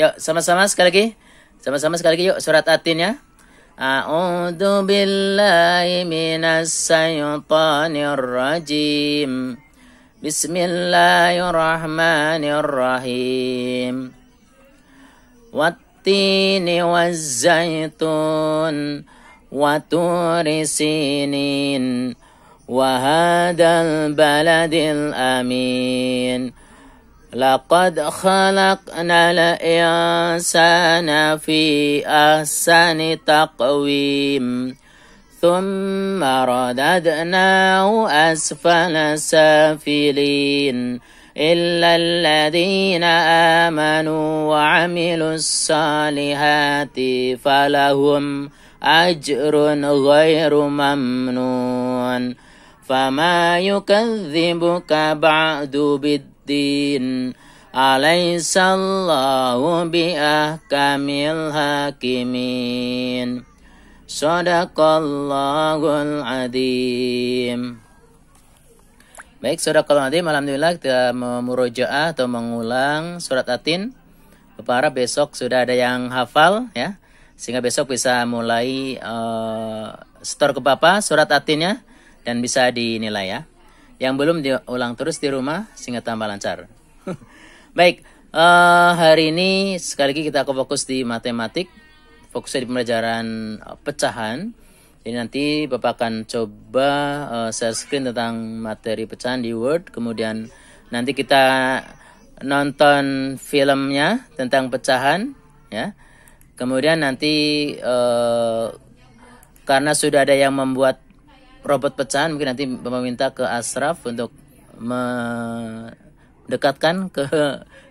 Yuk, sama-sama sekali lagi. Sama-sama sekali lagi yuk surat At-Tin ya. A'udzu billahi minas syaitonir rajim. Bismillahirrahmanirrahim. Wattini wazzaitun wa turi sinin wa hadal baladil amin. Laqad khalaqnal insana fi ahsani taqwim. Thumma radadnahu asfala safilin. Illa alladhina amanu wa amilus salihati falahum ajrun ghairu mamnun. Fama yukadzibuka ba'du biddin. Alaihissallahu biahkamil hakimin. Sadaqallahul adzim. Baik, Sadaqallahul adzim. Alhamdulillah kita memurojaah atau mengulang surat At-Tin. Bapak harap besok sudah ada yang hafal ya, sehingga besok bisa mulai setor ke Bapak surat At-Tinnya dan bisa dinilai ya. Yang belum diulang terus di rumah sehingga tambah lancar. Baik, hari ini sekali lagi kita akan fokus di matematik, fokusnya di pembelajaran pecahan. Jadi nanti Bapak akan coba share screen tentang materi pecahan di Word, kemudian nanti kita nonton filmnya tentang pecahan ya. Kemudian nanti karena sudah ada yang membuat robot pecahan, mungkin nanti meminta ke Ashraf untuk mendekatkan ke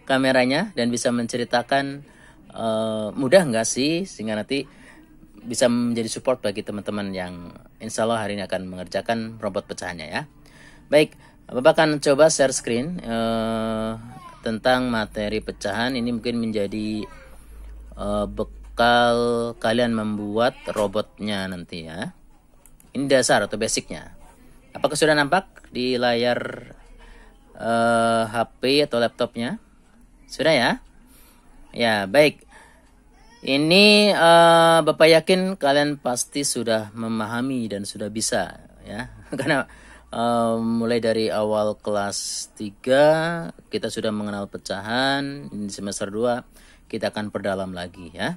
kameranya dan bisa menceritakan mudah nggak sih, sehingga nanti bisa menjadi support bagi teman-teman yang insya Allah hari ini akan mengerjakan robot pecahannya ya. Baik, Bapak akan coba share screen tentang materi pecahan. Ini mungkin menjadi bekal kalian membuat robotnya nanti ya. Ini dasar atau basicnya. Apakah sudah nampak di layar HP atau laptopnya? Sudah ya? Ya, baik. Ini Bapak yakin kalian pasti sudah memahami dan sudah bisa ya. Karena mulai dari awal kelas 3 kita sudah mengenal pecahan. Di semester 2 kita akan perdalam lagi ya.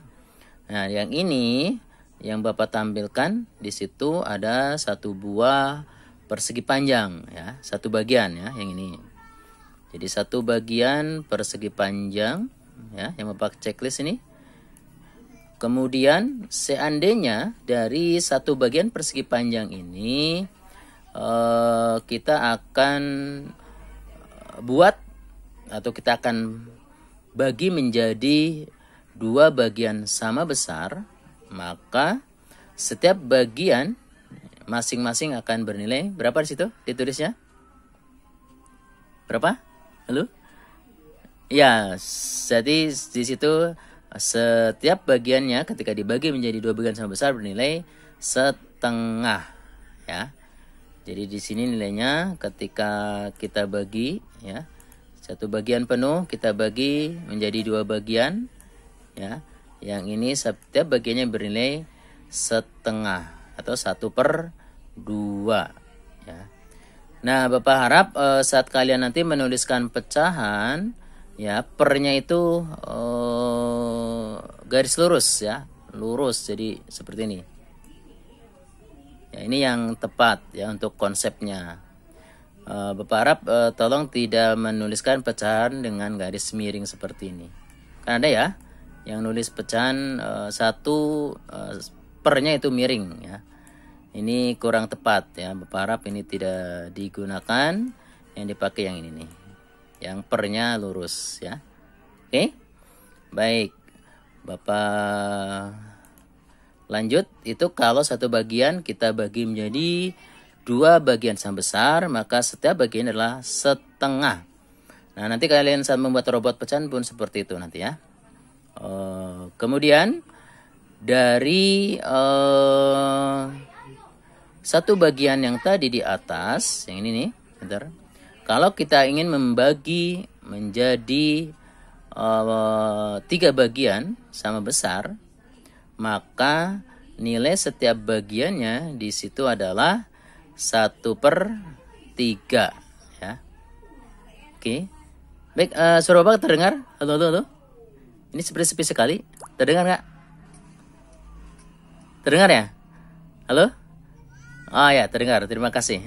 Nah, yang ini yang Bapak tampilkan di situ ada satu buah persegi panjang ya, satu bagian ya yang ini. Jadi satu bagian persegi panjang ya yang Bapak checklist ini. Kemudian seandainya dari satu bagian persegi panjang ini kita akan buat atau kita akan bagi menjadi dua bagian sama besar, maka setiap bagian masing-masing akan bernilai berapa di situ ditulisnya? Berapa? Halo? Ya, jadi di situ setiap bagiannya ketika dibagi menjadi dua bagian sama besar bernilai setengah ya. Jadi di sini nilainya ketika kita bagi ya, satu bagian penuh kita bagi menjadi dua bagian ya. Yang ini setiap bagiannya bernilai setengah atau 1/2 ya. Nah, Bapak harap saat kalian nanti menuliskan pecahan ya, pernya itu garis lurus ya, lurus, jadi seperti ini ya. Ini yang tepat ya untuk konsepnya. Bapak harap tolong tidak menuliskan pecahan dengan garis miring seperti ini. Kan ada ya yang nulis pecahan pernya itu miring ya. Ini kurang tepat ya. Bapak harap ini tidak digunakan, yang dipakai yang ini nih, yang pernya lurus ya. Oke, baik. Bapak lanjut. Itu kalau satu bagian kita bagi menjadi dua bagian sama besar, maka setiap bagian adalah setengah. Nah, nanti kalian saat membuat robot pecahan pun seperti itu nanti ya. Kemudian dari satu bagian yang tadi di atas, yang ini nih, bentar. Kalau kita ingin membagi menjadi 3 bagian sama besar, maka nilai setiap bagiannya di situ adalah 1/3 ya. Oke. Baik, suara Bapak terdengar? Halo, halo, halo. Ini sepi sekali. Terdengar nggak? Terdengar ya? Halo? Oh ya, terdengar. Terima kasih.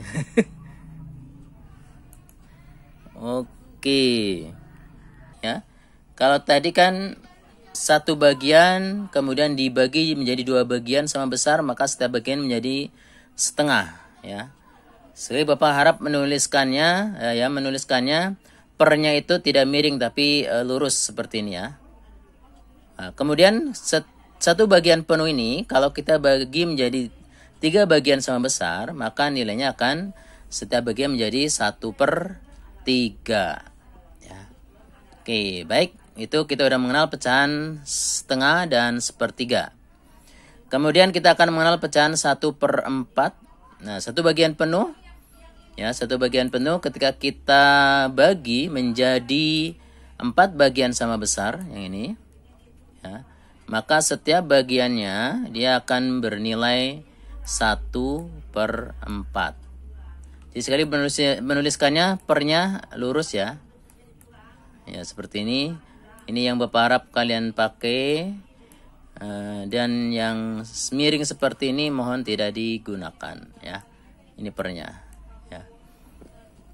Oke. Ya. Kalau tadi kan satu bagian kemudian dibagi menjadi 2 bagian sama besar, maka setiap bagian menjadi setengah ya. Sekali Bapak harap menuliskannya pernya itu tidak miring tapi lurus seperti ini ya. Nah, kemudian satu bagian penuh ini kalau kita bagi menjadi 3 bagian sama besar, maka nilainya akan setiap bagian menjadi 1/3 ya. Oke, baik. Itu kita sudah mengenal pecahan setengah dan sepertiga. Kemudian kita akan mengenal pecahan 1/4. Nah, satu bagian penuh ya, satu bagian penuh ketika kita bagi menjadi 4 bagian sama besar yang ini ya, maka setiap bagiannya dia akan bernilai 1/4. Jadi sekali menuliskannya pernya lurus ya. Ya, seperti ini. Ini yang Bapak harap kalian pakai. Dan yang miring seperti ini mohon tidak digunakan ya. Ini pernya.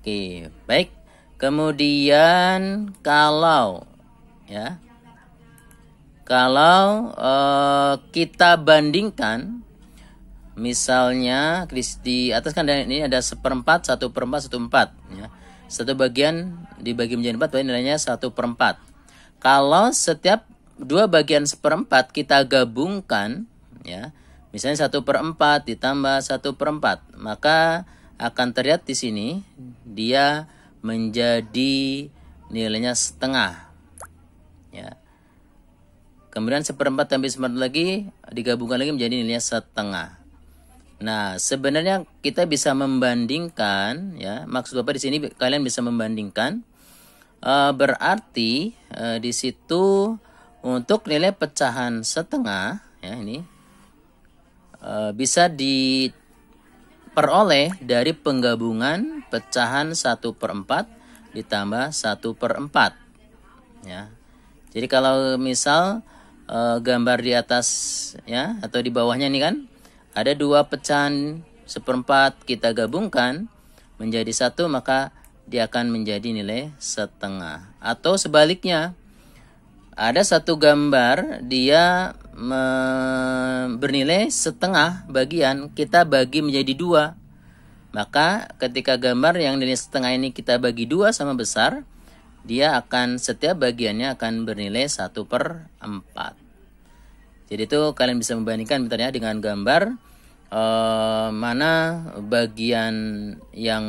Oke, baik. Kemudian kalau kita bandingkan, misalnya di atas kan ini ada 1/4, 1/4, 1/4 ya. Satu bagian dibagi menjadi 4, berarti nilainya 1/4. Kalau setiap 2 bagian 1/4 kita gabungkan ya, misalnya 1/4 ditambah 1/4, maka akan terlihat di sini dia menjadi nilainya setengah ya. Kemudian 1/4 tambah 1/4 lagi digabungkan lagi menjadi nilainya setengah. Nah, sebenarnya kita bisa membandingkan ya. Maksud Bapak di sini kalian bisa membandingkan, berarti di situ untuk nilai pecahan setengah ya, ini bisa diperoleh dari penggabungan pecahan 1/4 ditambah 1/4 ya. Jadi kalau misal gambar di atas ya atau di bawahnya ini kan ada 2 pecahan 1/4 kita gabungkan menjadi 1, maka dia akan menjadi nilai setengah. Atau sebaliknya, ada satu gambar dia bernilai setengah bagian, kita bagi menjadi 2. Maka ketika gambar yang nilai setengah ini kita bagi 2 sama besar, dia akan setiap bagiannya akan bernilai 1/4. Jadi itu kalian bisa membandingkan bentarnya dengan gambar mana bagian yang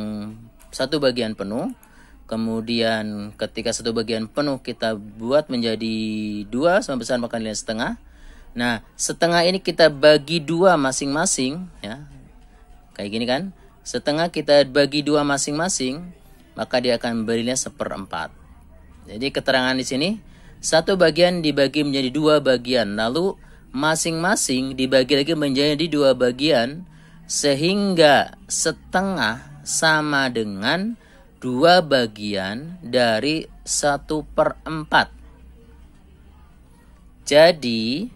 satu bagian penuh, kemudian ketika satu bagian penuh kita buat menjadi 2 sama besar maka nilai setengah. Nah, setengah ini kita bagi 2 masing-masing ya. Kayak gini kan? Setengah kita bagi 2 masing-masing, maka dia akan bernilai 1/4. Jadi keterangan di sini satu bagian dibagi menjadi 2 bagian, lalu masing-masing dibagi lagi menjadi 2 bagian, sehingga setengah sama dengan 2 bagian dari 1/4. Jadi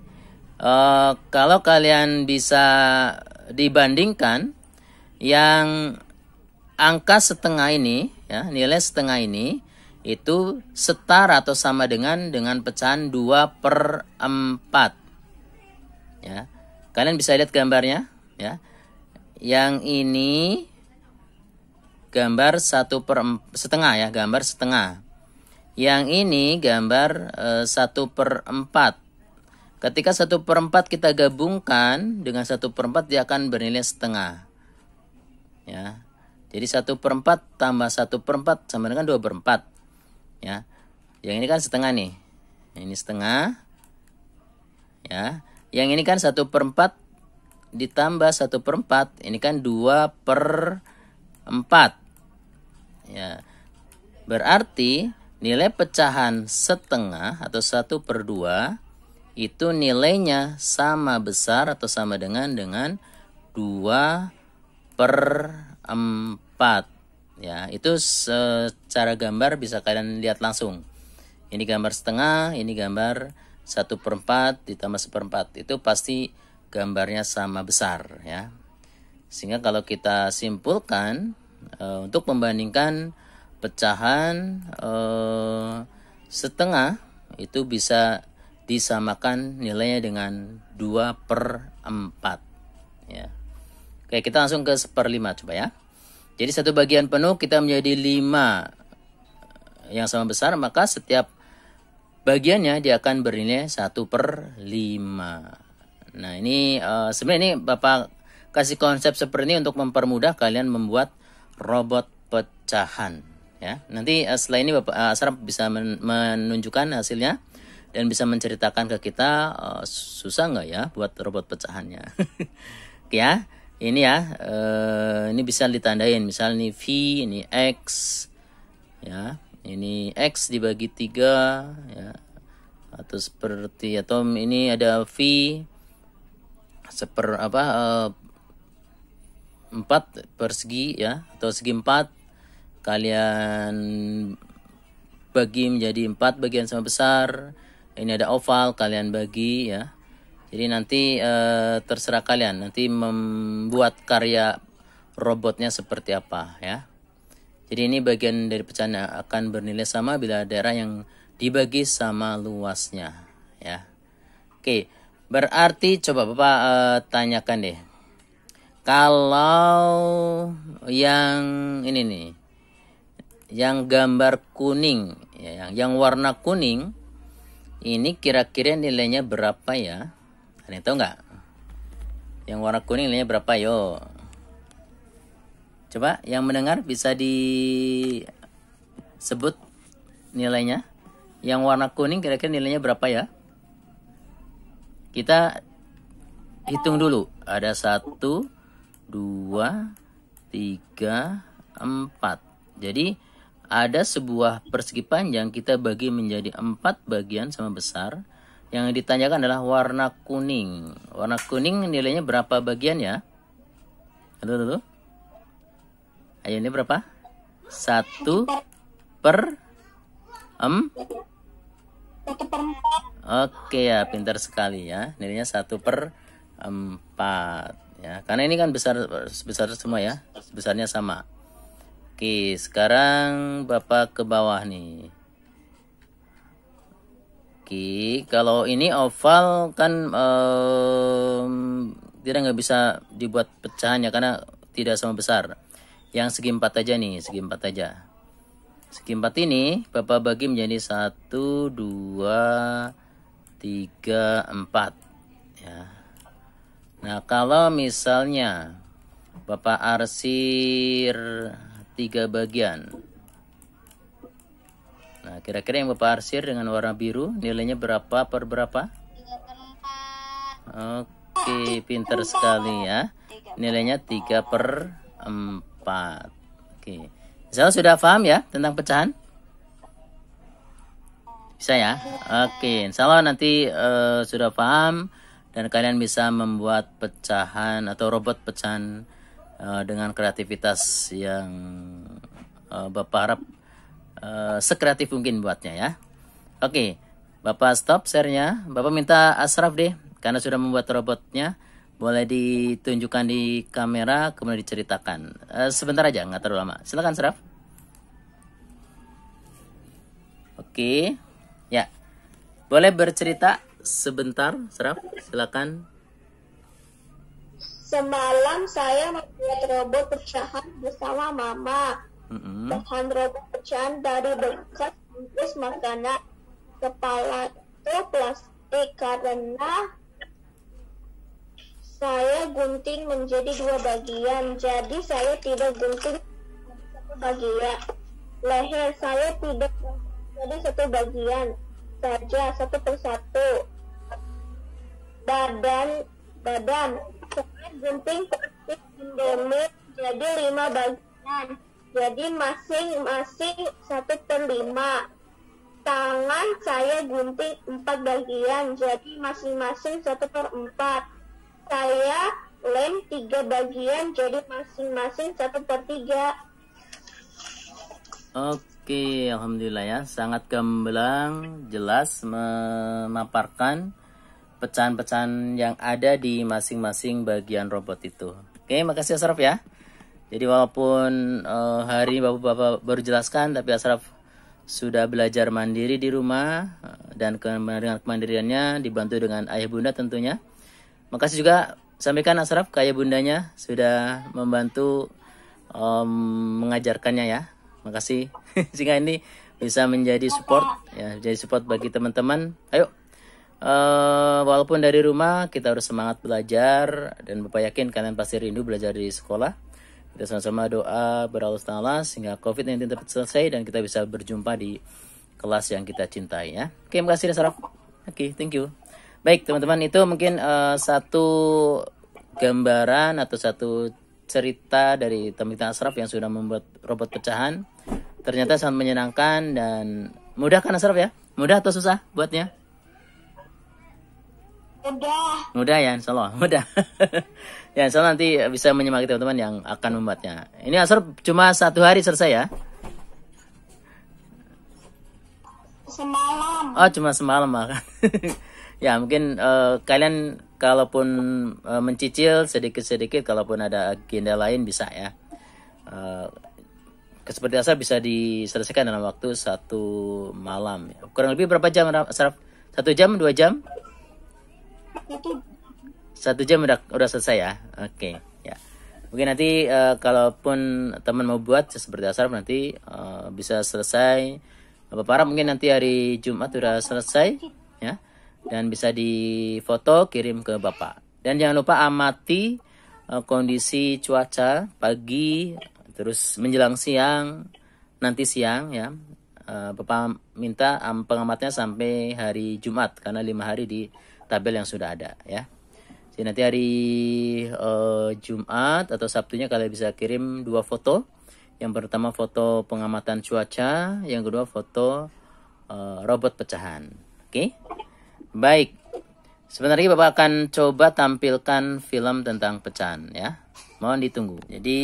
kalau kalian bisa dibandingkan, yang angka setengah ini ya, nilai setengah ini itu setara atau sama dengan pecahan 2/4 ya. Kalian bisa lihat gambarnya ya. Yang ini gambar 1/4 ya, gambar setengah. Yang ini gambar 1/4. Ketika 1/4 kita gabungkan dengan 1/4 dia akan bernilai setengah ya. Jadi 1/4 tambah 1/4 sama dengan 2/4 ya. Yang ini kan setengah nih. Ini setengah ya. Yang ini kan 1/4 ditambah 1/4, ini kan 2/4 ya. Berarti nilai pecahan setengah atau 1/2 itu nilainya sama besar atau sama dengan 2/4. Ya, itu secara gambar bisa kalian lihat langsung. Ini gambar setengah, ini gambar 1/4 ditambah 1/4. Itu pasti gambarnya sama besar ya. Sehingga kalau kita simpulkan untuk membandingkan pecahan setengah itu bisa disamakan nilainya dengan 2/4 ya. Oke, kita langsung ke 1/5 coba ya. Jadi satu bagian penuh kita menjadi 5 yang sama besar, maka setiap bagiannya dia akan bernilai 1/5. Nah ini sebenarnya ini Bapak kasih konsep seperti ini untuk mempermudah kalian membuat robot pecahan ya. Nanti setelah ini Bapak Asraf bisa menunjukkan hasilnya dan bisa menceritakan ke kita susah nggak ya buat robot pecahannya. Oke ya, ini ya ini bisa ditandain, misal ini V, ini X ya, ini X dibagi 3 ya, atau seperti, atau ini ada V 4 persegi ya, atau segi 4 kalian bagi menjadi 4 bagian sama besar. Ini ada oval, kalian bagi ya. Jadi nanti terserah kalian nanti membuat karya robotnya seperti apa ya. Jadi ini bagian dari pecahan akan bernilai sama bila daerah yang dibagi sama luasnya ya. Oke, berarti coba Bapak tanyakan deh. Kalau yang ini nih, yang gambar kuning ya, yang warna kuning ini kira-kira nilainya berapa ya? Ada yang tahu nggak? Yang warna kuning nilainya berapa? Yo, coba yang mendengar bisa disebut nilainya. Yang warna kuning kira-kira nilainya berapa ya? Kita hitung dulu. Ada 1, 2, 3, 4. Jadi ada sebuah persegi panjang kita bagi menjadi 4 bagian sama besar. Yang ditanyakan adalah warna kuning. Warna kuning nilainya berapa bagian ya? Halo. Ayo, ini berapa? 1/4. Oke ya, pintar sekali ya. Nilainya 1/4 ya. Karena ini kan besar semua ya. Besarnya sama. Oke, sekarang Bapak ke bawah nih. Oke, kalau ini oval kan nggak bisa dibuat pecahannya karena tidak sama besar. Yang segi 4 aja nih, segi 4 aja. Segi 4 ini Bapak bagi menjadi 1, 2, 3, 4 ya. Nah, kalau misalnya Bapak arsir 3 bagian. Nah, kira-kira yang Bapak arsir dengan warna biru nilainya berapa per berapa? 3/4. Oke, pintar sekali ya. Nilainya 3/4. Oke. Insya Allah sudah paham ya tentang pecahan? Bisa ya? Oke, insya Allah nanti sudah paham dan kalian bisa membuat pecahan atau robot pecahan dengan kreativitas yang Bapak harap sekreatif mungkin buatnya ya. Oke, Bapak stop share-nya. Bapak minta Asraf deh, karena sudah membuat robotnya, boleh ditunjukkan di kamera kemudian diceritakan. Sebentar aja, nggak terlalu lama. Silakan Asraf. Oke, ya, boleh bercerita sebentar, Asraf. Silakan. Semalam saya membuat robot pecahan bersama Mama. Bahan robot pecahan dari bekas bungkus makanan. Kepala itu plastik karena saya gunting menjadi 2 bagian. Jadi saya tidak gunting 1 bagian. Leher saya tidak jadi 1 bagian saja, 1 persatu. Badan saya gunting plastik endemik jadi 5 bagian. Jadi masing-masing 1/5. tangan saya gunting 4 bagian, jadi masing-masing 1/4. Saya lem 3 bagian, jadi masing-masing 1/3. Oke, alhamdulillah ya, sangat gamblang, jelas memaparkan pecahan-pecahan yang ada di masing-masing bagian robot itu. Oke, makasih Asraf ya. Jadi walaupun hari Bapak baru jelaskan, tapi Asraf sudah belajar mandiri di rumah dan dengan kemandiriannya dibantu dengan ayah bunda tentunya. Makasih juga sampaikan Asraf ke ayah bundanya sudah membantu mengajarkannya ya. Makasih sehingga ini bisa menjadi support ya, jadi support bagi teman-teman. Ayo, walaupun dari rumah kita harus semangat belajar dan Bapak yakin kalian pasti rindu belajar di sekolah. Kita sama-sama doa beralus ta'ala sehingga COVID-19 dapat selesai dan kita bisa berjumpa di kelas yang kita cintai ya. Oke, makasih Asraf. Oke, thank you. Baik teman-teman, itu mungkin satu gambaran atau satu cerita dari teman-teman Asraf yang sudah membuat robot pecahan. Ternyata sangat menyenangkan dan mudah kan Asraf ya? Mudah atau susah buatnya? Mudah ya, insya Allah mudah. Ya, insya Allah nanti bisa menyemangati teman-teman yang akan membuatnya. Ini Asraf cuma 1 hari selesai ya? Semalam. Oh, cuma semalam makan. Ya, mungkin kalian kalaupun mencicil sedikit-sedikit, kalaupun ada agenda lain bisa ya. Seperti Asraf bisa diselesaikan dalam waktu 1 malam. Kurang lebih berapa jam Asraf? 1 jam, 2 jam? 1 jam udah selesai ya. Oke, ya. Mungkin nanti kalaupun teman mau buat seperti Asraf nanti bisa selesai. Bapak harap mungkin nanti hari Jumat udah selesai ya. Dan bisa difoto kirim ke Bapak. Dan jangan lupa amati kondisi cuaca pagi terus menjelang siang, nanti siang ya. Bapak minta pengamatnya sampai hari Jumat karena 5 hari di tabel yang sudah ada ya. Jadi nanti hari Jumat atau Sabtunya kalian bisa kirim 2 foto. Yang pertama foto pengamatan cuaca, yang kedua foto robot pecahan. Oke? Baik. Sebentar lagi Bapak akan coba tampilkan film tentang pecahan ya. Mohon ditunggu. Jadi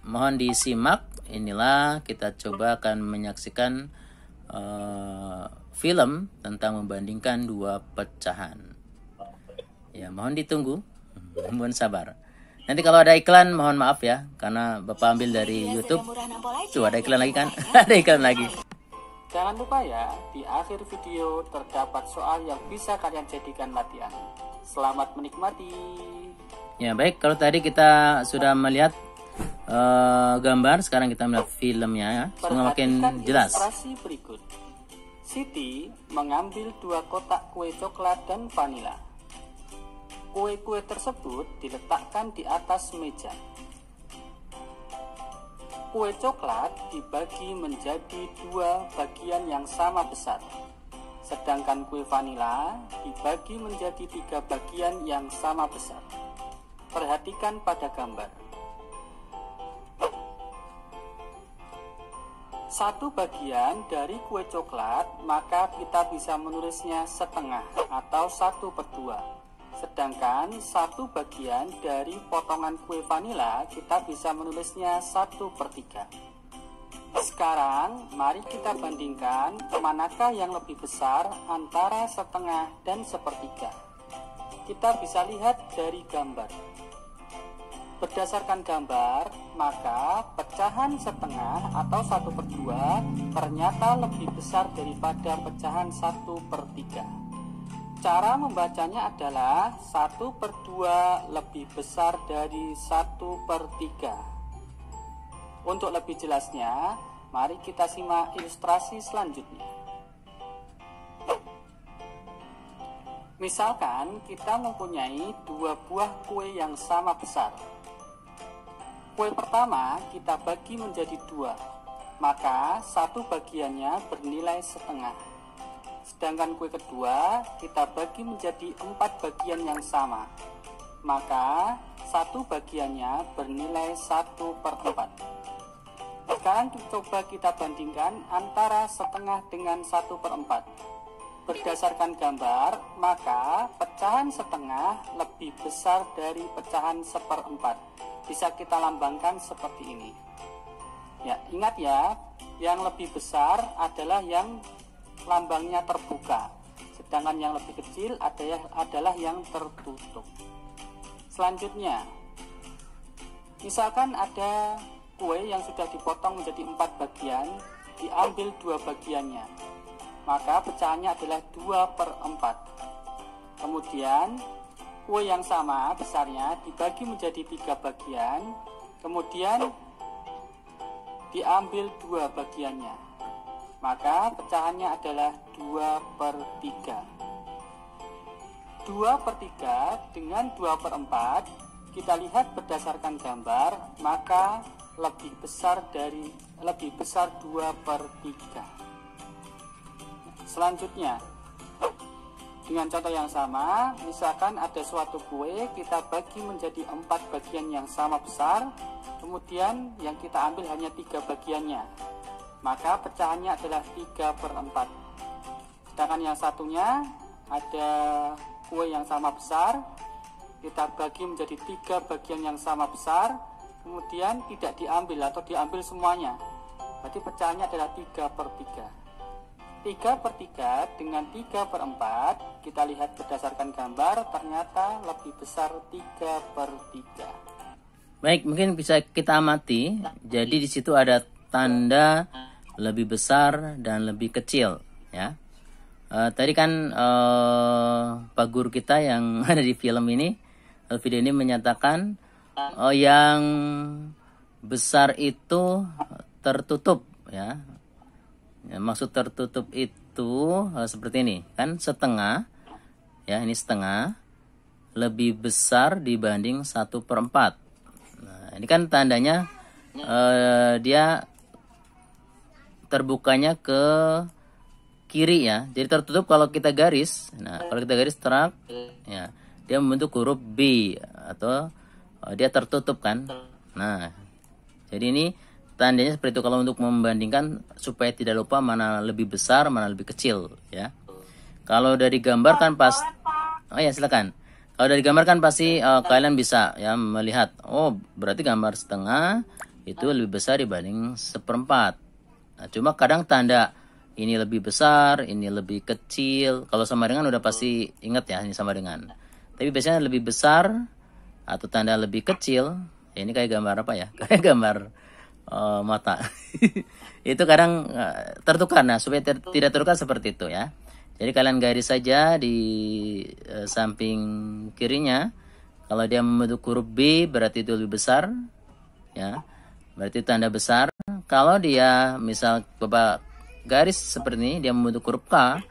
mohon disimak. Inilah kita coba akan menyaksikan film tentang membandingkan 2 pecahan. Ya, mohon ditunggu. Mohon sabar. Nanti kalau ada iklan mohon maaf ya, karena Bapak ambil dari YouTube. Tuh ada iklan lagi kan? Ada iklan lagi. Jangan lupa ya, di akhir video terdapat soal yang bisa kalian jadikan latihan. Selamat menikmati. Ya baik, kalau tadi kita sudah melihat gambar, sekarang kita melihat filmnya ya. Semoga makin jelas. Ilustrasi berikut. Siti mengambil 2 kotak kue coklat dan vanila. Kue-kue tersebut diletakkan di atas meja. Kue coklat dibagi menjadi 2 bagian yang sama besar. Sedangkan kue vanila dibagi menjadi 3 bagian yang sama besar. Perhatikan pada gambar. 1 bagian dari kue coklat, maka kita bisa menulisnya setengah atau 1/2. Sedangkan 1 bagian dari potongan kue vanila kita bisa menulisnya 1/3. Sekarang mari kita bandingkan manakah yang lebih besar antara setengah dan 1/3. Kita bisa lihat dari gambar. Berdasarkan gambar, maka pecahan setengah atau 1/2 ternyata lebih besar daripada pecahan 1/3. Cara membacanya adalah 1/2 lebih besar dari 1/3. Untuk lebih jelasnya, mari kita simak ilustrasi selanjutnya. Misalkan kita mempunyai 2 buah kue yang sama besar. Kue pertama kita bagi menjadi 2, maka 1 bagiannya bernilai setengah. Sedangkan kue kedua kita bagi menjadi 4 bagian yang sama, maka 1 bagiannya bernilai 1/4. sekarang coba kita bandingkan antara setengah dengan 1/4. Berdasarkan gambar, maka pecahan setengah lebih besar dari pecahan 1/4. Bisa kita lambangkan seperti ini. Ya, ingat ya, yang lebih besar adalah yang lambangnya terbuka, sedangkan yang lebih kecil adalah yang tertutup. Selanjutnya, misalkan ada kue yang sudah dipotong menjadi 4 bagian, diambil 2 bagiannya, maka pecahannya adalah 2/4. Kemudian kue yang sama besarnya dibagi menjadi 3 bagian, kemudian diambil 2 bagiannya, maka pecahannya adalah 2/3. 2/3 dengan 2/4 kita lihat berdasarkan gambar, maka lebih besar 2/3. Selanjutnya, dengan contoh yang sama, misalkan ada suatu kue kita bagi menjadi 4 bagian yang sama besar, kemudian yang kita ambil hanya 3 bagiannya, maka pecahannya adalah 3/4. Sedangkan yang satunya ada kue yang sama besar, kita bagi menjadi 3 bagian yang sama besar, kemudian tidak diambil atau diambil semuanya, berarti pecahannya adalah 3/3. 3/3 dengan 3/4 kita lihat berdasarkan gambar ternyata lebih besar 3/3. Baik, mungkin bisa kita amati. Jadi di situ ada tanda lebih besar dan lebih kecil, ya. Tadi kan Pak Guru kita yang ada di film ini, video ini menyatakan yang besar itu tertutup, ya. Maksud tertutup itu seperti ini, kan setengah, ya, ini setengah lebih besar dibanding 1/4. Nah, ini kan tandanya dia terbukanya ke kiri, ya. Jadi tertutup kalau kita garis. Nah, kalau kita garis terak, ya, dia membentuk huruf B atau dia tertutup kan. Nah, jadi ini tandanya seperti itu kalau untuk membandingkan supaya tidak lupa mana lebih besar, mana lebih kecil, ya. Kalau dari gambar kan oh ya, silakan. Kalau dari gambar kan pasti kalian bisa ya melihat, oh berarti gambar setengah itu lebih besar dibanding 1/4. Nah, cuma kadang tanda ini lebih besar, ini lebih kecil. Kalau sama dengan udah pasti ingat ya, ini sama dengan. Tapi biasanya lebih besar atau tanda lebih kecil, ya ini kayak gambar apa ya? Kayak gambar mata. Itu kadang tertukar. Nah, supaya tidak tertukar seperti itu ya. Jadi kalian garis saja di samping kirinya. Kalau dia membentuk huruf B berarti itu lebih besar, ya. Berarti tanda besar. Kalau dia misal Bapak garis seperti ini, dia membentuk huruf K,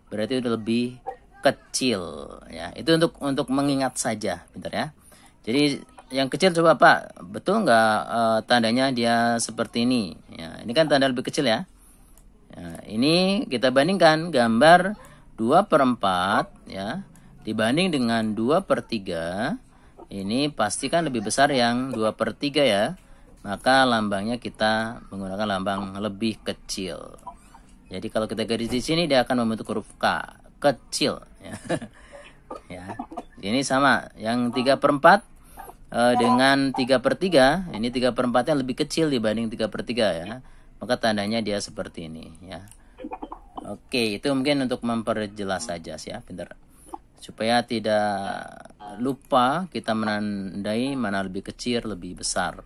berarti itu lebih kecil, ya. Itu untuk mengingat saja, pintar ya. Jadi yang kecil coba Pak, betul nggak tandanya dia seperti ini? Ya, ini kan tanda lebih kecil ya. Nah, ini kita bandingkan gambar 2/4 ya dibanding dengan 2/3. Ini pastikan lebih besar yang 2/3 ya. Maka lambangnya kita menggunakan lambang lebih kecil. Jadi kalau kita garis di sini dia akan membentuk huruf K, kecil ya. Ya. Ini sama, yang 3/4 dengan 3/3. Ini 3/4-nya lebih kecil dibanding 3/3 ya. Maka tandanya dia seperti ini ya. Oke, itu mungkin untuk memperjelas saja sih ya, pintar. Supaya tidak lupa kita menandai mana lebih kecil, lebih besar.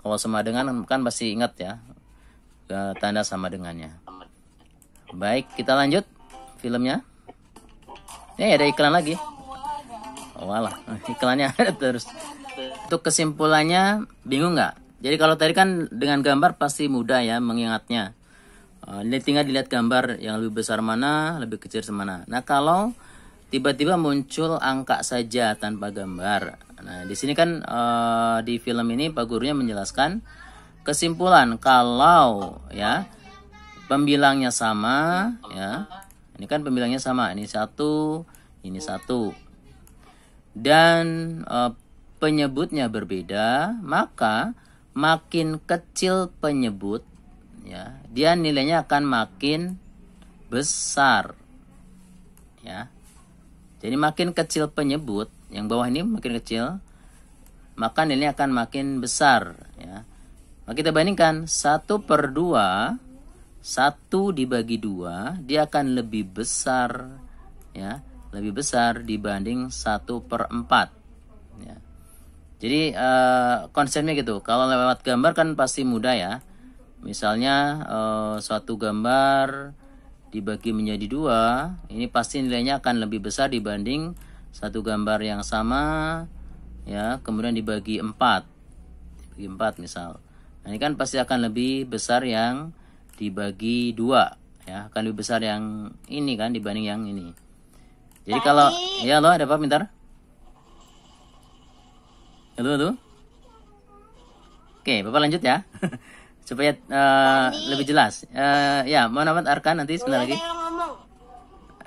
Kalau sama dengan kan pasti ingat ya, tanda sama dengannya. Baik, kita lanjut filmnya. Ini ada iklan lagi. Oh walah, iklannya ada terus. Untuk kesimpulannya, bingung nggak? Jadi kalau tadi kan dengan gambar pasti mudah ya mengingatnya. Ini tinggal dilihat gambar yang lebih besar mana, lebih kecil semana. Nah kalau tiba-tiba muncul angka saja tanpa gambar. Nah di sini kan di film ini Pak Gurunya menjelaskan kesimpulan kalau ya pembilangnya sama ya. Ini kan pembilangnya sama. Ini 1, ini 1. Dan penyebutnya berbeda, maka makin kecil penyebut, ya, dia nilainya akan makin besar, ya. Jadi makin kecil penyebut, yang bawah ini makin kecil, maka nilainya akan makin besar, ya. Maka kita bandingkan 1/2, 1 dibagi 2, dia akan lebih besar, ya, lebih besar dibanding 1/4, ya. Jadi konsepnya gitu. Kalau lewat gambar kan pasti mudah, ya. Misalnya suatu gambar dibagi menjadi 2, ini pasti nilainya akan lebih besar dibanding satu gambar yang sama, ya, kemudian dibagi 4, dibagi 4 misal. Nah, ini kan pasti akan lebih besar yang dibagi 2, ya, akan lebih besar yang ini kan dibanding yang ini. Jadi kalau, ya, lo ada apa bentar? Halo. Oke, Bapak lanjut ya. Supaya lebih jelas. Ya, mohon amat Arkan nanti sebentar lagi.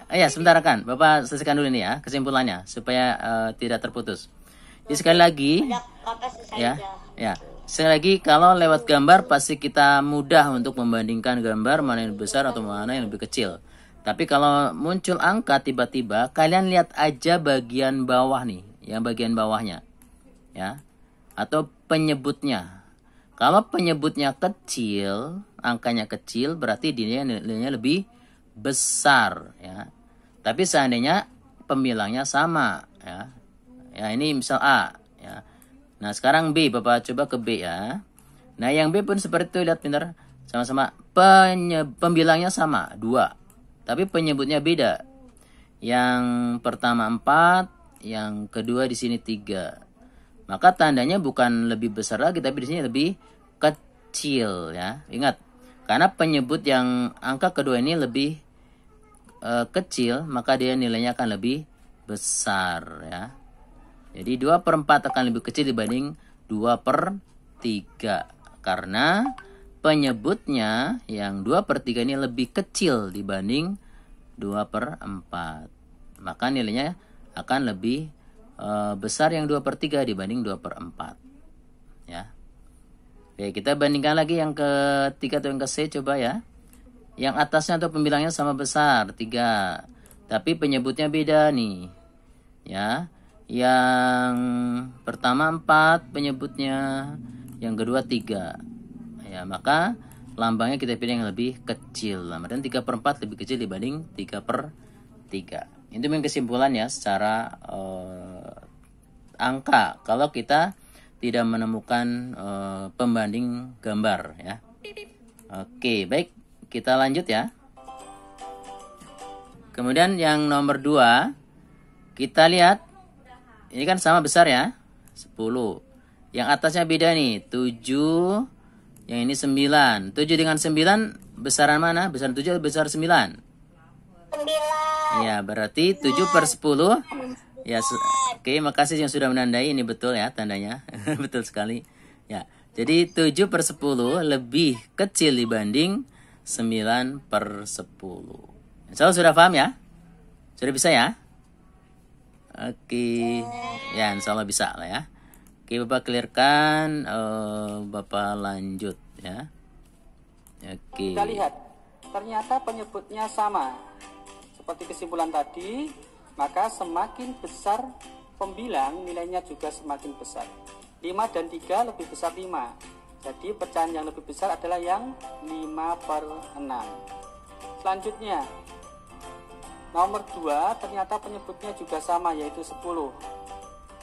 Ya, sebentar Arkan. Bapak selesaikan dulu ini ya, kesimpulannya supaya tidak terputus. Jadi sekali lagi, ya. Sekali lagi, kalau lewat gambar pasti kita mudah untuk membandingkan gambar mana yang lebih besar atau mana yang lebih kecil. Tapi kalau muncul angka tiba-tiba, kalian lihat aja bagian bawah nih, yang bagian bawahnya. Ya, atau penyebutnya. Kalau penyebutnya kecil, angkanya kecil, berarti nilainya lebih besar, ya. Tapi seandainya pembilangnya sama, ya. Ya, ini misal A, ya. Nah, sekarang B, Bapak coba ke B, ya. Nah, yang B pun seperti itu, lihat pintar. Sama-sama pembilangnya sama, 2. Tapi penyebutnya beda. Yang pertama 4, yang kedua di sini 3. Maka tandanya bukan lebih besar lagi, tapi di sini lebih kecil, ya. Ingat, karena penyebut yang angka kedua ini lebih kecil, maka dia nilainya akan lebih besar, ya. Jadi 2/4 akan lebih kecil dibanding 2/3, karena penyebutnya yang 2/3 ini lebih kecil dibanding 2/4, maka nilainya akan lebih besar yang 2/3 dibanding 2/4, ya. Oke, kita bandingkan lagi yang ketiga atau yang ke C, coba ya. Yang atasnya atau pembilangnya sama besar 3, tapi penyebutnya beda nih, ya. Yang pertama 4 penyebutnya, yang kedua 3, ya. Maka lambangnya kita pilih yang lebih kecil, dan 3/4 lebih kecil dibanding 3/3. Itu memang kesimpulan ya secara angka kalau kita tidak menemukan pembanding gambar, ya. Oke, baik, kita lanjut ya. Kemudian yang nomor 2, kita lihat ini kan sama besar ya, 10. Yang atasnya beda nih, 7, yang ini 9. 7 dengan 9 besaran mana? Besar 7 atau besar 9? 9. Ya, berarti 7/10. Ya, oke, makasih yang sudah menandai, ini betul ya tandanya. Betul sekali. Ya, jadi 7/10 lebih kecil dibanding 9/10. Insya Allah sudah paham ya? Sudah bisa ya? Oke, ya insya Allah bisa lah ya. Oke, Bapak clearkan, Bapak lanjut ya. Oke. Kita lihat, ternyata penyebutnya sama. Seperti kesimpulan tadi, maka semakin besar pembilang, nilainya juga semakin besar. 5 dan 3 lebih besar 5. Jadi pecahan yang lebih besar adalah yang 5/6. Selanjutnya, nomor 2 ternyata penyebutnya juga sama, yaitu 10.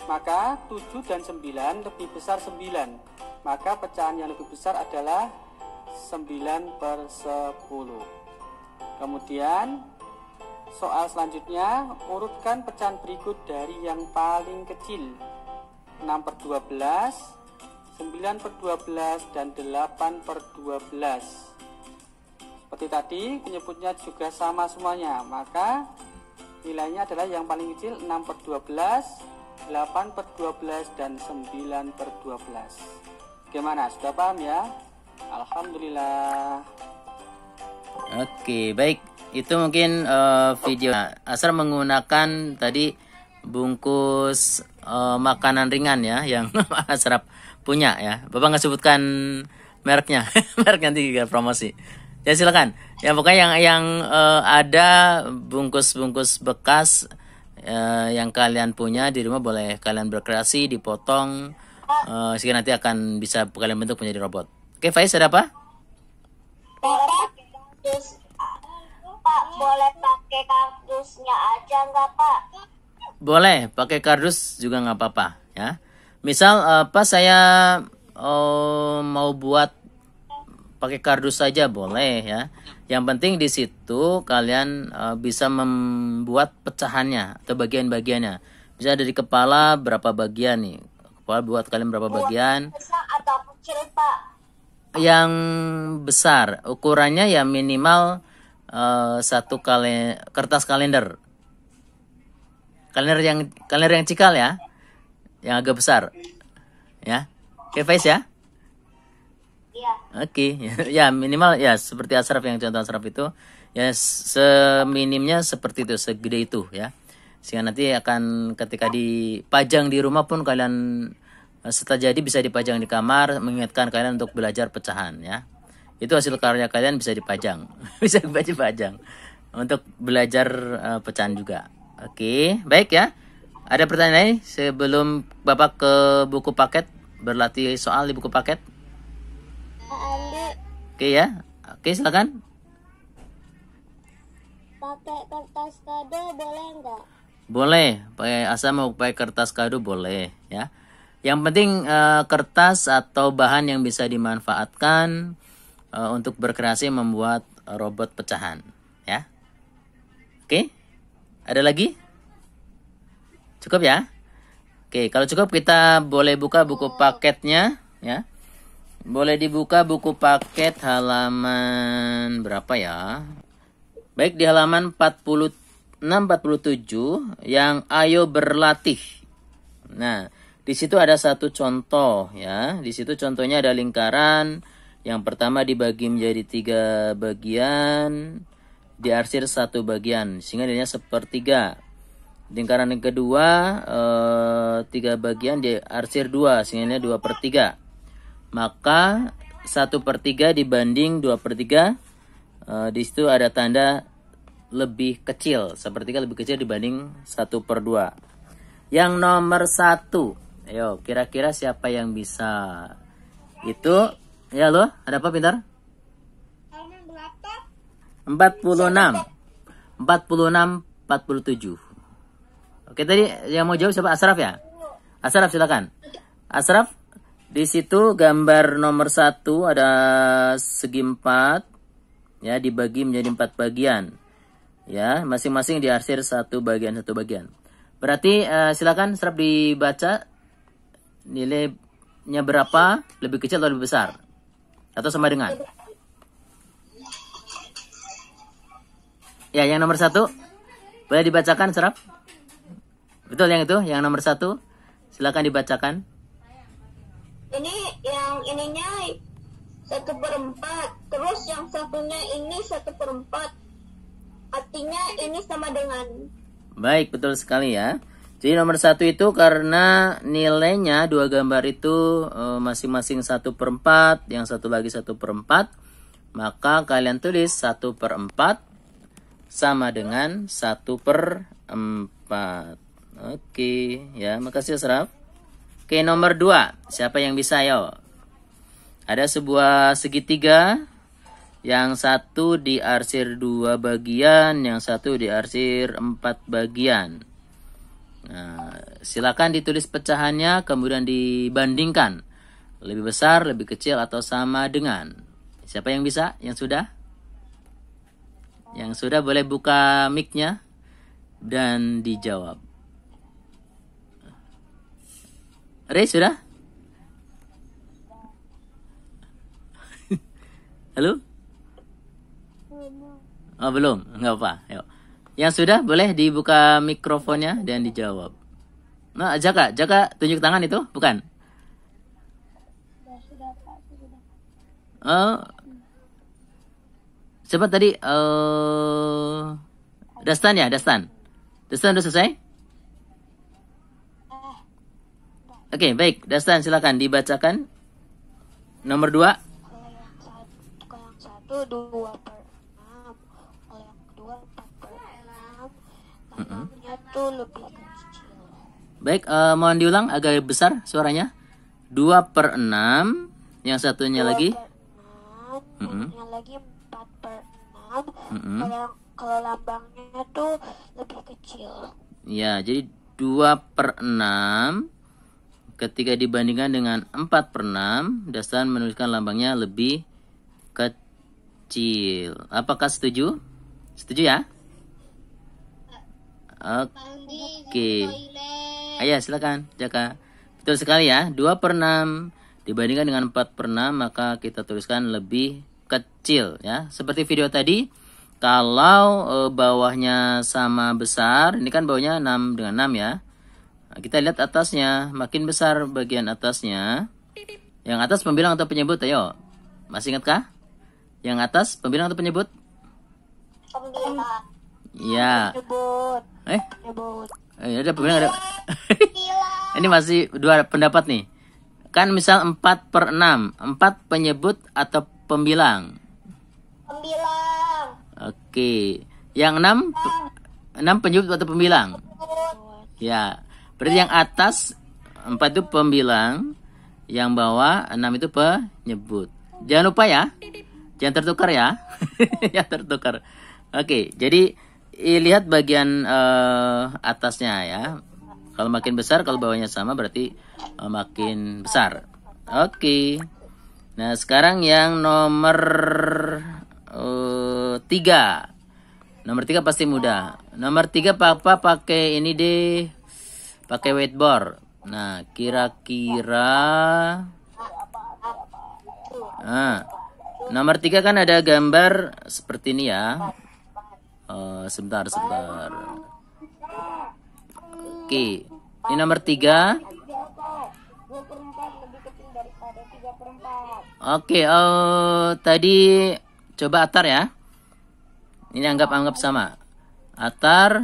Maka 7 dan 9 lebih besar 9. Maka pecahan yang lebih besar adalah 9/10. Kemudian soal selanjutnya, urutkan pecahan berikut dari yang paling kecil. 6/12, 9/12, dan 8/12. Seperti tadi, penyebutnya juga sama semuanya. Maka nilainya adalah yang paling kecil 6/12, 8/12, dan 9/12. Gimana? Sudah paham ya? Alhamdulillah. Oke, baik. Itu mungkin video Asar menggunakan tadi bungkus makanan ringan ya, yang Asraf punya ya. Bapak nggak sebutkan mereknya, merek nanti juga promosi. Ya silakan. Ya pokoknya yang ada bungkus-bungkus bekas yang kalian punya di rumah boleh kalian berkreasi, dipotong, sehingga nanti akan bisa kalian bentuk menjadi robot. Oke, Faiz ada apa? Kardus, Pak, boleh pakai kardusnya aja nggak, Pak? Boleh, pakai kardus juga nggak apa-apa ya. Misal saya mau buat pakai kardus saja boleh ya. Yang penting di situ kalian bisa membuat pecahannya atau bagian-bagiannya. Bisa dari kepala berapa bagian nih. Kepala buat kalian berapa bagian. Besar atau kecil, Pak? Yang besar, ukurannya ya minimal satu kertas kalender. Kalender yang cikal ya. Yang agak besar. Ya. Oke, Faiz ya. Iya. Oke, ya minimal ya seperti Asraf yang contoh Asraf itu ya seminimnya seperti itu, segede itu ya. Sehingga nanti akan ketika dipajang di rumah pun kalian setelah jadi bisa dipajang di kamar, mengingatkan kalian untuk belajar pecahan ya. Itu hasil karya kalian bisa dipajang, bisa dipajang untuk belajar pecahan juga. Oke, baik ya. Ada pertanyaan lain sebelum Bapak ke buku paket berlatih soal di buku paket? Oke ya, oke silakan. Pakai kertas kado boleh nggak? Boleh, pakai asal mau pakai kertas kado boleh ya. Yang penting kertas atau bahan yang bisa dimanfaatkan untuk berkreasi membuat robot pecahan ya. Oke, ada lagi? Cukup ya? Oke, kalau cukup kita boleh buka buku paketnya ya. Boleh dibuka buku paket halaman berapa ya? Baik, di halaman 46-47 yang ayo berlatih. Nah, di situ ada satu contoh ya. Di situ contohnya ada lingkaran. Yang pertama dibagi menjadi 3 bagian, diarsir 1 bagian, sehingga jadinya sepertiga. Lingkaran yang kedua 3 bagian diarsir 2, sehingga 2/3. Maka 1/3 dibanding 2/3, di situ ada tanda lebih kecil, 1/3 lebih kecil dibanding 1/2. Yang nomor 1, ayo kira-kira siapa yang bisa? Itu ya lo, ada apa pintar? 46, 47. Oke, tadi yang mau jawab siapa? Asraf ya? Asraf silakan. Asraf. Di situ gambar nomor 1 ada segi 4 ya, dibagi menjadi 4 bagian. Ya, masing-masing diarsir 1 bagian. Berarti silakan Asraf dibaca nilainya berapa, lebih kecil atau lebih besar? Atau sama dengan? Ya, yang nomor 1 boleh dibacakan Asraf? Betul yang itu, yang nomor 1. Silakan dibacakan. Ini yang ininya 1/4, terus yang satunya ini 1/4. Artinya ini sama dengan. Baik, betul sekali ya. Jadi nomor 1 itu karena nilainya 2 gambar itu masing-masing 1/4, yang satu lagi 1/4, maka kalian tulis 1/4 sama dengan 1/4. Oke, ya, makasih Asraf. Oke, nomor 2. Siapa yang bisa, yo? Ada sebuah segitiga. Yang satu diarsir 2 bagian. Yang satu diarsir 4 bagian. Nah, silakan ditulis pecahannya. Kemudian dibandingkan. Lebih besar, lebih kecil, atau sama dengan. Siapa yang bisa? Yang sudah? Yang sudah boleh buka mic-nya. Dan dijawab. Ray sudah? Halo? Oh belum, nggak apa. Yuk. Yang sudah boleh dibuka mikrofonnya dan dijawab. Nah, Jaka tunjuk tangan itu, bukan? Siapa tadi? Dastan ya, Dastan. Dastan udah selesai? Oke, baik. Dastan silakan dibacakan. Nomor 2. Kalau yang satu 2/6. Kalau yang kedua 4/6. Lambangnya tuh lebih kecil. Baik, mohon diulang agak besar suaranya. 2/6. Yang satunya lagi. 2/6. Yang lagi 4/6. Kalau lambangnya tuh lebih kecil. Ya, jadi 2/6 ketika dibandingkan dengan 4/6, Dastan menuliskan lambangnya lebih kecil. Apakah setuju? Setuju ya? Oke. Ayo silakan, Jaka. Betul sekali ya. 2/6 dibandingkan dengan 4/6, maka kita tuliskan lebih kecil ya. Seperti video tadi, kalau bawahnya sama besar, ini kan bawahnya 6 dengan 6 ya. Nah, kita lihat atasnya, makin besar bagian atasnya. Yang atas pembilang atau penyebut? Ayo. Masih ingatkah? Yang atas pembilang atau penyebut? Pembilang. Ya. Penyebut. Ada pembilang ada. Ini masih dua pendapat nih. Kan misal 4/6, 4 penyebut atau pembilang? Pembilang. Oke. Yang 6 penyebut atau pembilang? Ya. Berarti yang atas 4 itu pembilang, yang bawah 6 itu penyebut. Jangan lupa ya. Jangan tertukar ya. Jangan tertukar. Oke, jadi lihat bagian atasnya ya. Kalau makin besar, kalau bawahnya sama berarti makin besar. Oke. Nah, sekarang yang nomor 3. Nomor 3 pasti mudah. Nomor 3 Papa pakai ini deh. Pakai whiteboard. Nah, kira-kira nomor 3 kan ada gambar seperti ini ya. Sebentar. Oke. Ini nomor 3. Oke, tadi coba Atar ya. Ini anggap sama. Atar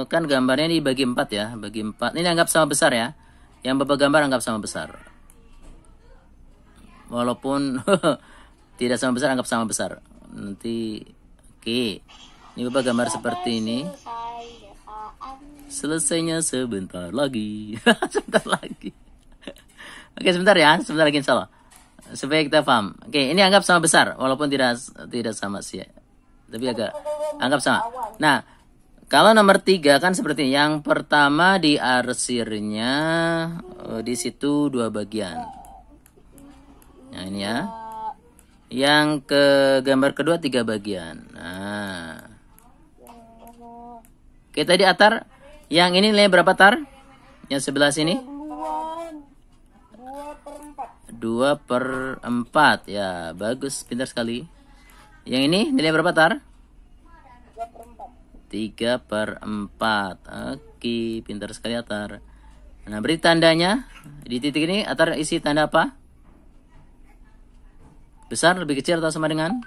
kan gambarnya dibagi 4 ya, bagi 4. Ini anggap sama besar ya. Yang Bapak gambar anggap sama besar. Walaupun tidak sama besar, anggap sama besar. Nanti oke. Ini Bapak gambar seperti ini. Selesainya sebentar lagi. Sebentar lagi. Oke, sebentar ya. Sebentar lagi insyaallah. Supaya kita paham. Oke, ini anggap sama besar walaupun tidak sama sih. Tapi agak anggap sama. Nah, kalau nomor 3 kan seperti ini. Yang pertama di arsirnya di situ 2 bagian. Nah, ini ya. Yang ke gambar kedua 3 bagian. Nah. Oke, tadi Atar, yang ini nilai berapa Tar? Yang sebelah sini? 2/4. Ya, bagus, pintar sekali. Yang ini nilai berapa Tar? 3/4. Oke, pintar sekali Atar. Nah, beri tandanya. Di titik ini Atar isi tanda apa? Besar, lebih kecil atau sama dengan?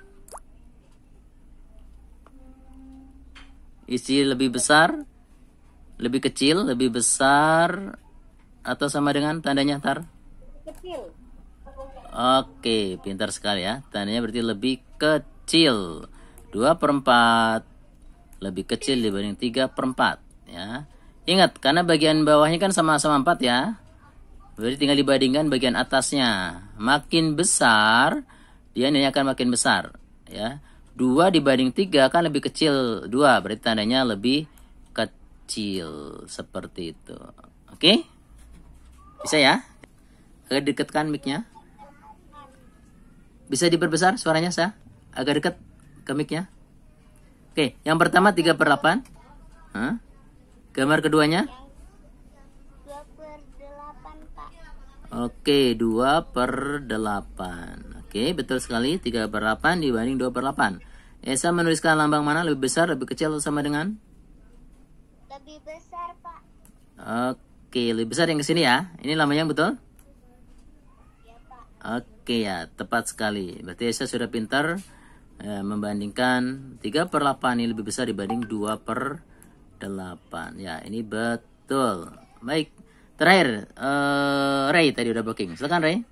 Isi lebih besar, lebih kecil, lebih besar, atau sama dengan tandanya Tar? Kecil. Oke, pintar sekali ya. Tandanya berarti lebih kecil. 2/4 lebih kecil dibanding 3/4 ya. Ingat, karena bagian bawahnya kan sama-sama 4 ya. Berarti tinggal dibandingkan bagian atasnya. Makin besar, dia ini akan makin besar ya. 2 dibanding 3 kan lebih kecil 2, berarti tandanya lebih kecil seperti itu. Oke? Bisa ya? Agak dekatkan mic-nya. Bisa diperbesar suaranya saya? Agak dekat ke mic-nya. Oke, yang pertama 3/8. Gambar keduanya? 2/8, Pak. Oke, 2/8. Oke, betul sekali. 3/8 dibanding 2/8. Esa menuliskan lambang mana? Lebih besar, lebih kecil, atau sama dengan? Lebih besar, Pak. Oke, lebih besar yang ke sini ya. Ini lambangnya betul? Ya, Pak. Oke ya, tepat sekali. Berarti Esa sudah pintar membandingkan 3/8 ini lebih besar dibanding 2/8. Ya, ini betul. Baik. Terakhir, Ray tadi udah booking. Silakan Ray.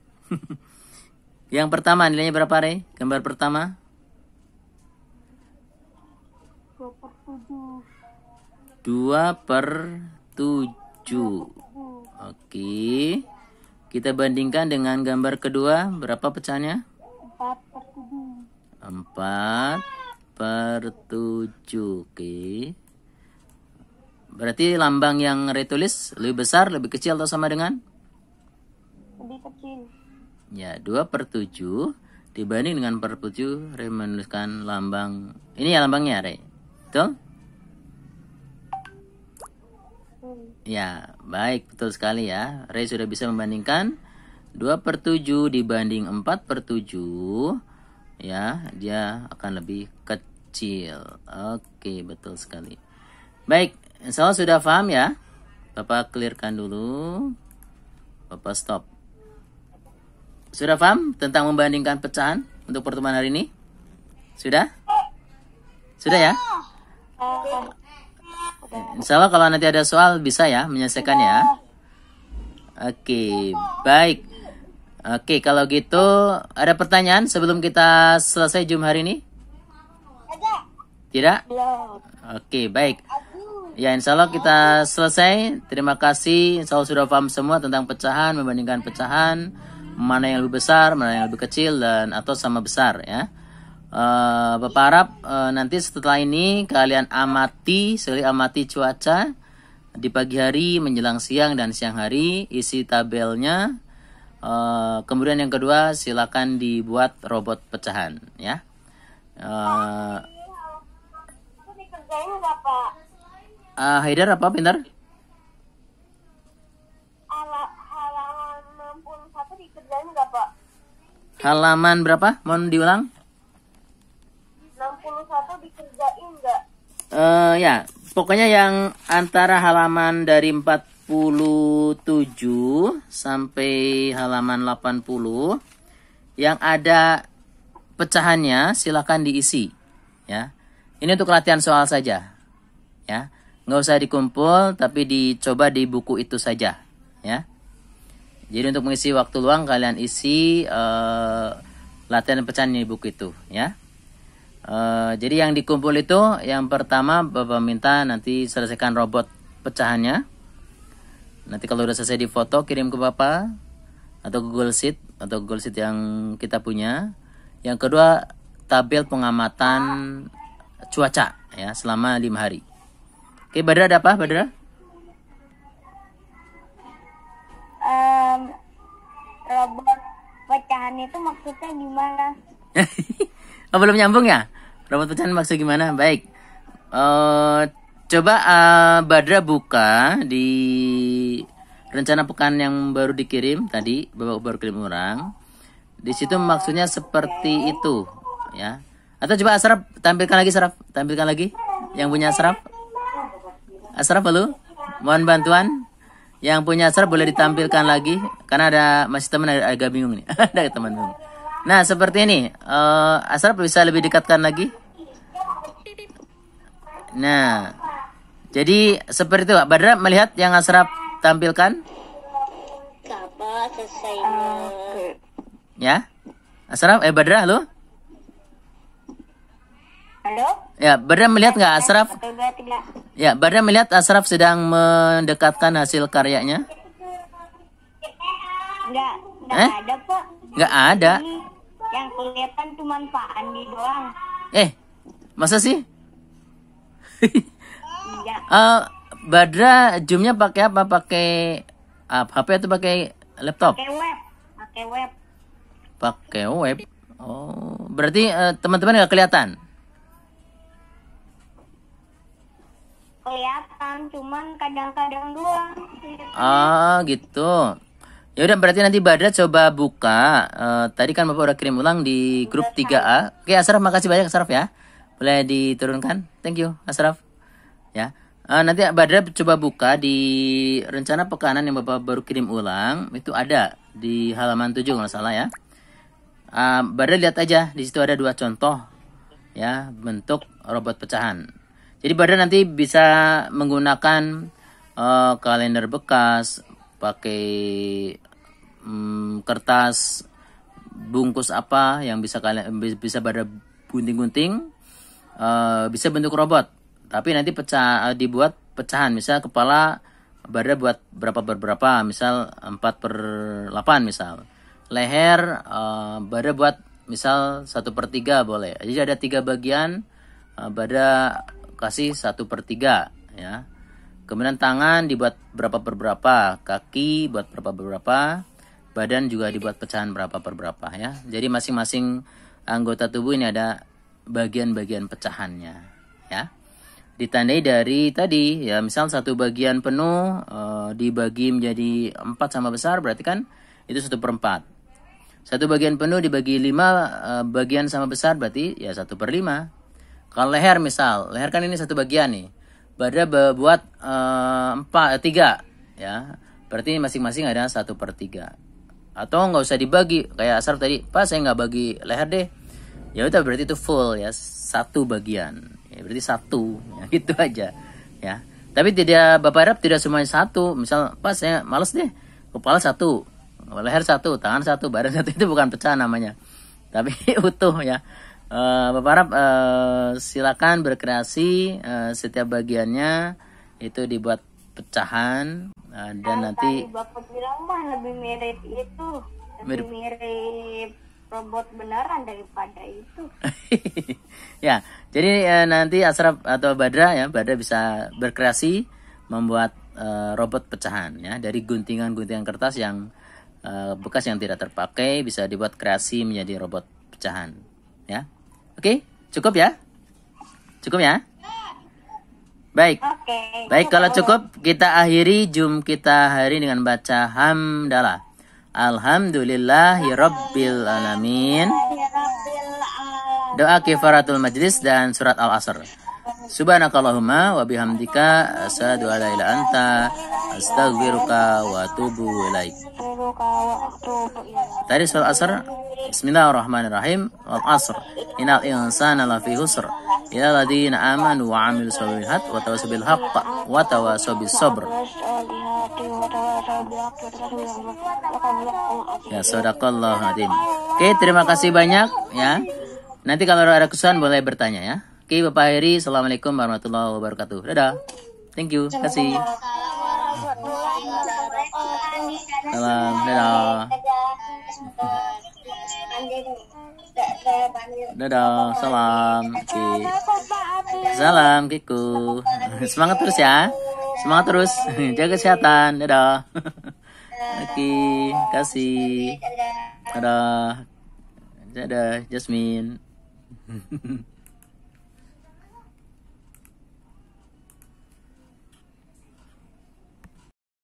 Yang pertama nilainya berapa Ray? Gambar pertama? 2/7. Oke. Kita bandingkan dengan gambar kedua, berapa pecahannya? 4/7. Oke. Berarti lambang yang Ray tulis lebih besar, lebih kecil atau sama dengan? Lebih kecil. Ya, 2/7 dibanding dengan 4/7, Ray menuliskan lambang. Ini ya lambangnya, Ray. Betul? Ya, baik, betul sekali ya. Ray sudah bisa membandingkan 2/7 dibanding 4/7. Ya, dia akan lebih kecil. Oke, betul sekali. Baik, insya Allah sudah paham ya. Bapak clearkan dulu. Bapak stop. Sudah paham tentang membandingkan pecahan untuk pertemuan hari ini? Sudah? Sudah ya? Insya Allah kalau nanti ada soal bisa ya menyelesaikan ya. Oke, baik. Oke, kalau gitu ada pertanyaan sebelum kita selesai Zoom hari ini? Tidak? Oke, baik. Ya, insya Allah kita selesai. Terima kasih. Insya Allah sudah paham semua tentang pecahan, membandingkan pecahan, mana yang lebih besar, mana yang lebih kecil, dan atau sama besar ya. Bapak harap nanti setelah ini kalian amati cuaca di pagi hari, menjelang siang dan siang hari, isi tabelnya. Kemudian yang kedua silakan dibuat robot pecahan ya. Haidar apa pintar? Halaman 61 dikerjain nggak Pak? Halaman berapa? Mohon diulang. 61 dikerjain nggak? Ya, pokoknya yang antara halaman dari 47 sampai halaman 80 yang ada pecahannya silakan diisi ya. Ini untuk latihan soal saja ya. Nggak usah dikumpul tapi dicoba di buku itu saja ya. Jadi untuk mengisi waktu luang kalian isi latihan pecahan di buku itu ya. Jadi yang dikumpul itu yang pertama Bapak minta nanti selesaikan robot pecahannya. Nanti kalau udah selesai difoto kirim ke Bapak atau Google Sheet yang kita punya. Yang kedua tabel pengamatan cuaca ya selama 5 hari. Oke, Badra ada apa, Badra? Robot pecahan itu maksudnya gimana? Oh, belum nyambung ya? Robot pecahan maksud gimana? Baik. Coba Badra buka di rencana pekan yang baru dikirim tadi, Bapak baru kirim orang. Di situ maksudnya seperti itu, ya. Atau coba Asraf tampilkan lagi, tampilkan lagi. Yang punya Asraf halo? Mohon bantuan. Yang punya Asraf boleh ditampilkan lagi karena ada masih teman agak bingung nih. Ada teman bingung. Nah, seperti ini. Asraf bisa lebih dekatkan lagi. Nah, jadi seperti itu. Badra melihat yang Asraf tampilkan? Kapan selesainya? Ya. Asraf, Badra, halo? Halo? Ya, Badra melihat nggak Asraf? Ya, Badra melihat Asraf sedang mendekatkan hasil karyanya? Enggak ada, Pak. Nggak ada. Yang kelihatan cuma Pak Andi doang. Masa sih? Iya. Badra zoomnya pakai apa? Pakai HP atau pakai laptop? Pakai web. Pakai web. Oh, berarti teman-teman nggak kelihatan? Kelihatan, cuman kadang-kadang doang. Gitu. Ya udah, berarti nanti Badra coba buka. Tadi kan Bapak udah kirim ulang di grup 3A. Oke, Asraf, makasih banyak Asraf ya. Boleh diturunkan? Thank you, Asraf. Ya. Nanti Badra coba buka di rencana pekanan yang Bapak baru kirim ulang. Itu ada di halaman 7 kalau salah ya. Badra lihat aja, di situ ada 2 contoh ya bentuk robot pecahan. Jadi Badra nanti bisa menggunakan kalender bekas, pakai kertas bungkus apa yang bisa kalian bisa pada gunting-gunting, bisa bentuk robot. Tapi nanti dibuat pecahan, misal kepala Barda buat berapa, misal 4/8 misal. Leher Barda buat misal 1/3 boleh. Jadi ada 3 bagian, Barda kasih 1/3 ya. Kemudian tangan dibuat berapa, kaki buat berapa, badan juga dibuat pecahan berapa ya. Jadi masing-masing anggota tubuh ini ada bagian-bagian pecahannya ya. Ditandai dari tadi ya, misal satu bagian penuh dibagi menjadi 4 sama besar, berarti kan itu 1/4. Satu bagian penuh dibagi 5 bagian sama besar, berarti ya 1/5. Kalau leher misal, leher kan ini satu bagian nih, Barda buat 3 ya, berarti masing-masing ada 1/3. Atau nggak usah dibagi kayak Asraf tadi, Pak saya nggak bagi leher deh, ya udah berarti itu full ya, 1 bagian ya, berarti 1 ya, gitu aja ya. Tapi tidak, Bapak Arab tidak semuanya 1. Misal Pak saya males deh, kepala 1, leher 1, tangan 1, badan 1, itu bukan pecah namanya, tapi utuh ya. Bapak Arab silakan berkreasi, setiap bagiannya itu dibuat pecahan, dan nanti Bapak bilang mah lebih mirip itu, lebih mirip robot beneran daripada itu. Ya, jadi nanti Asraf atau Badra ya, Badra bisa berkreasi membuat robot pecahan ya, dari guntingan-guntingan kertas yang bekas yang tidak terpakai, bisa dibuat kreasi menjadi robot pecahan ya. Oke, cukup ya? Cukup ya? Baik. Baik, kalau cukup kita akhiri Zoom kita hari dengan baca hamdalah. Alhamdulillahirabbil alamin. Doa kifaratul majlis dan surat Al-Asr. Subhanakallahumma wa bihamdika asyhadu an la ilaha illa anta astaghfiruka wa atubu ilaik. Tadi surat Asr. Bismillahirrahmanirrahim. Wal asr. Innal insana lafi khusr. Ya ladzina amanu wa 'amilus shalihat wa tawassaw bil haqq wa tawassaw bis sabr. Ya, sadaqallahu azim. Oke, terima kasih banyak ya. Nanti kalau ada kesusahan boleh bertanya ya. Oke, Bapak Heri, assalamualaikum warahmatullahi wabarakatuh. Dadah. Thank you. Kasih. Salam. Dadah. Dadah. Salam. Oke. Salam, Kiku. Semangat terus ya. Semangat terus. Jaga kesehatan. Dadah. Oke, kasih. Dadah. Dadah, Jasmine.